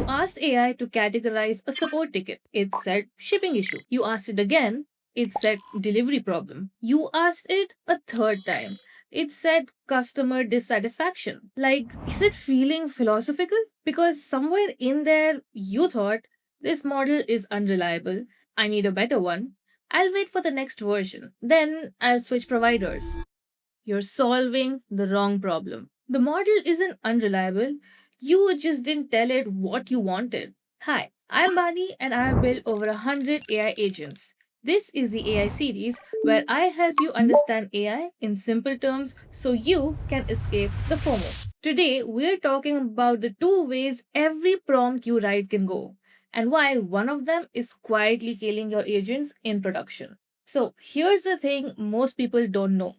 You asked AI to categorize a support ticket. It said shipping issue. You asked it again. It said delivery problem. You asked it a third time. It said customer dissatisfaction. Like, is it feeling philosophical? Because somewhere in there, you thought this model is unreliable. I need a better one. I'll wait for the next version. Then I'll switch providers. You're solving the wrong problem. The model isn't unreliable. You just didn't tell it what you wanted. Hi, I'm Bani and I have built over 100 AI agents. This is the AI series where I help you understand AI in simple terms so you can escape the FOMO. Today, we're talking about the two ways every prompt you write can go and why one of them is quietly killing your agents in production. So, here's the thing most people don't know.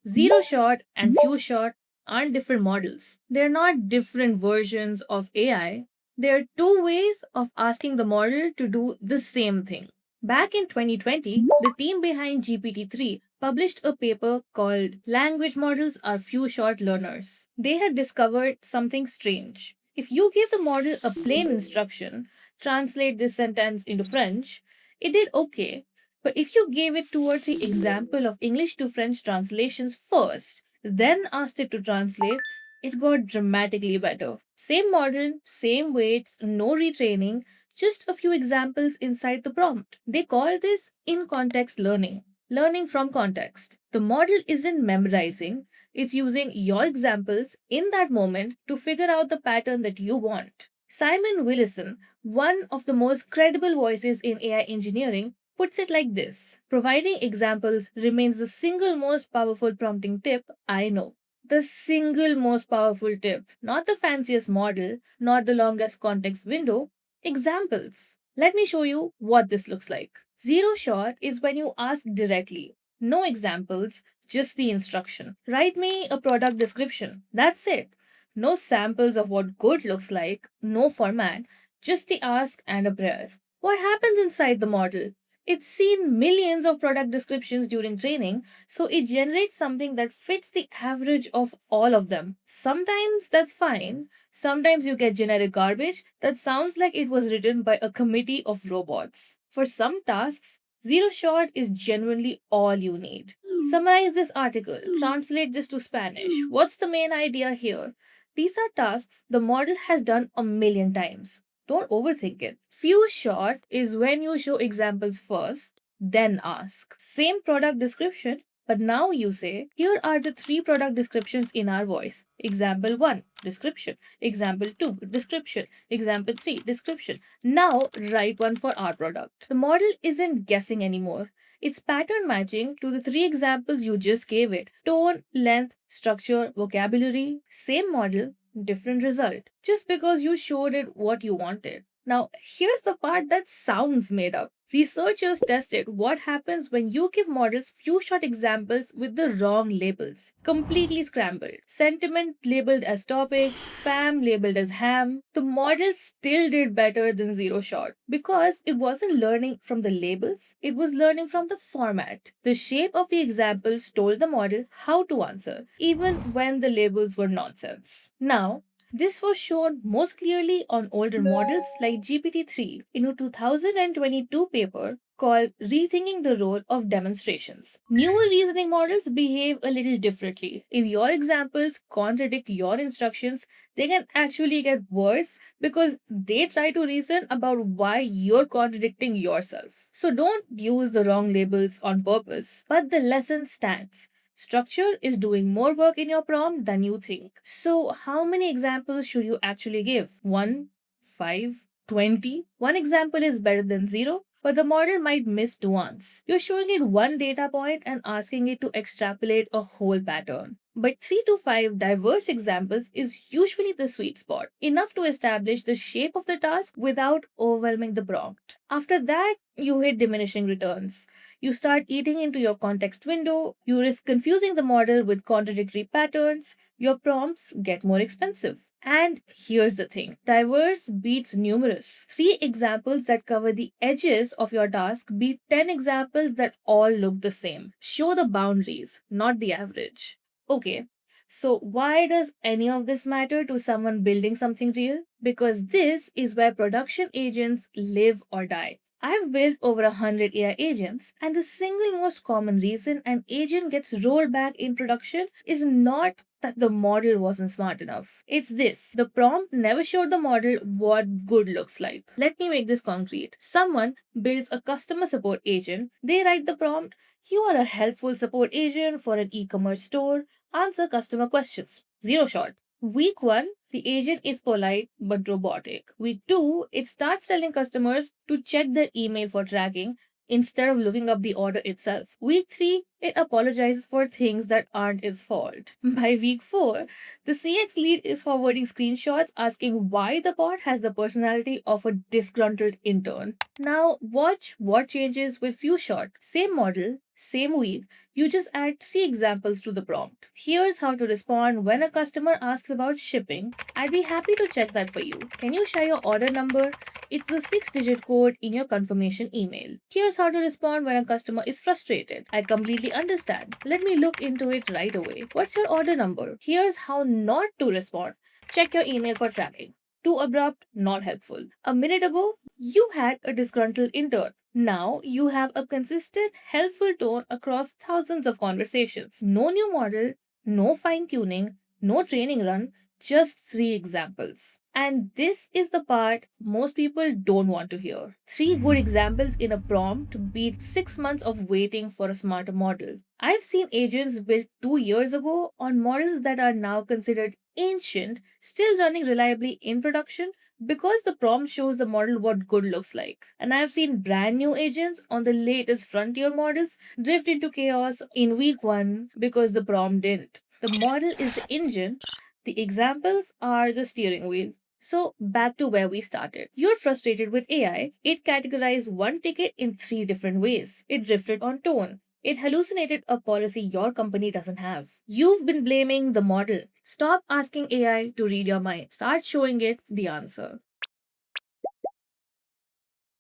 Zero shot and few shot aren't different models. They're not different versions of AI. They're two ways of asking the model to do the same thing. Back in 2020, the team behind GPT-3 published a paper called Language Models Are Few Shot Learners. They had discovered something strange. If you give the model a plain instruction, translate this sentence into French, it did okay, but if you gave it two or three example of English to French translations first, then asked it to translate, it got dramatically better. Same model, same weights, no retraining, just a few examples inside the prompt. They call this in context learning, learning from context. The model isn't memorizing, it's using your examples in that moment to figure out the pattern that you want. Simon Willison, one of the most credible voices in AI engineering, puts it like this: providing examples remains the single most powerful prompting tip I know. The single most powerful tip, not the fanciest model, not the longest context window, examples. Let me show you what this looks like. Zero shot is when you ask directly. No examples, just the instruction. Write me a product description. That's it. No samples of what good looks like, no format, just the ask and a prayer. What happens inside the model? It's seen millions of product descriptions during training, so it generates something that fits the average of all of them. Sometimes that's fine. Sometimes you get generic garbage that sounds like it was written by a committee of robots. For some tasks, zero shot is genuinely all you need. Summarize this article, translate this to Spanish. What's the main idea here? These are tasks the model has done a million times. Don't overthink it. Few shot is when you show examples first, then ask. Same product description, but now you say, here are the three product descriptions in our voice. Example 1, description. Example 2, description. Example 3, description. Now write one for our product. The model isn't guessing anymore. It's pattern matching to the three examples you just gave it: tone, length, structure, vocabulary. Same model, different result. Just because you showed it what you wanted. Now, here's the part that sounds made up. Researchers tested what happens when you give models few shot examples with the wrong labels. Completely scrambled. Sentiment labeled as topic, spam labeled as ham. The model still did better than zero shot because it wasn't learning from the labels, it was learning from the format. The shape of the examples told the model how to answer, even when the labels were nonsense. Now, this was shown most clearly on older models like GPT-3 in a 2022 paper called Rethinking the Role of Demonstrations. Newer reasoning models behave a little differently. If your examples contradict your instructions, they can actually get worse because they try to reason about why you're contradicting yourself. So don't use the wrong labels on purpose, but the lesson stands. Structure is doing more work in your prompt than you think. So, how many examples should you actually give? 1, 5, 20? One example is better than zero, but the model might miss nuance. You're showing it one data point and asking it to extrapolate a whole pattern. But 3 to 5 diverse examples is usually the sweet spot, enough to establish the shape of the task without overwhelming the prompt. After that, you hit diminishing returns. You start eating into your context window, you risk confusing the model with contradictory patterns, your prompts get more expensive. And here's the thing: diverse beats numerous. 3 examples that cover the edges of your task beat 10 examples that all look the same. Show the boundaries, not the average. Okay, So, why does any of this matter to someone building something real? Because this is where production agents live or die. I've built over 100 AI agents, and the single most common reason an agent gets rolled back in production is not that the model wasn't smart enough. It's this: the prompt never showed the model what good looks like. Let me make this concrete. Someone builds a customer support agent, they write the prompt: "You are a helpful support agent for an e commerce store. Answer customer questions." Zero shot. Week 1, the agent is polite but robotic. Week 2, it starts telling customers to check their email for tracking instead of looking up the order itself. Week 3, it apologizes for things that aren't its fault. By week 4, the CX lead is forwarding screenshots asking why the bot has the personality of a disgruntled intern. Now, watch what changes with few shot. Same model, same week, you just add 3 examples to the prompt. Here's how to respond when a customer asks about shipping. "I'd be happy to check that for you. Can you share your order number? It's the 6-digit code in your confirmation email." Here's how to respond when a customer is frustrated. "I completely understand. Let me look into it right away. What's your order number?" Here's how not to respond. "Check your email for tracking." Too abrupt, not helpful. A minute ago, you had a disgruntled intern. Now you have a consistent, helpful tone across thousands of conversations. No new model, no fine tuning, no training run, just 3 examples. And this is the part most people don't want to hear. 3 good examples in a prompt beat 6 months of waiting for a smarter model. I've seen agents built 2 years ago on models that are now considered ancient, still running reliably in production because the prompt shows the model what good looks like. And I've seen brand new agents on the latest frontier models drift into chaos in week 1 because the prompt didn't. The model is the engine, the examples are the steering wheel. So, back to where we started. You're frustrated with AI. It categorized one ticket in 3 different ways. It drifted on tone. It hallucinated a policy your company doesn't have. You've been blaming the model. Stop asking AI to read your mind. Start showing it the answer.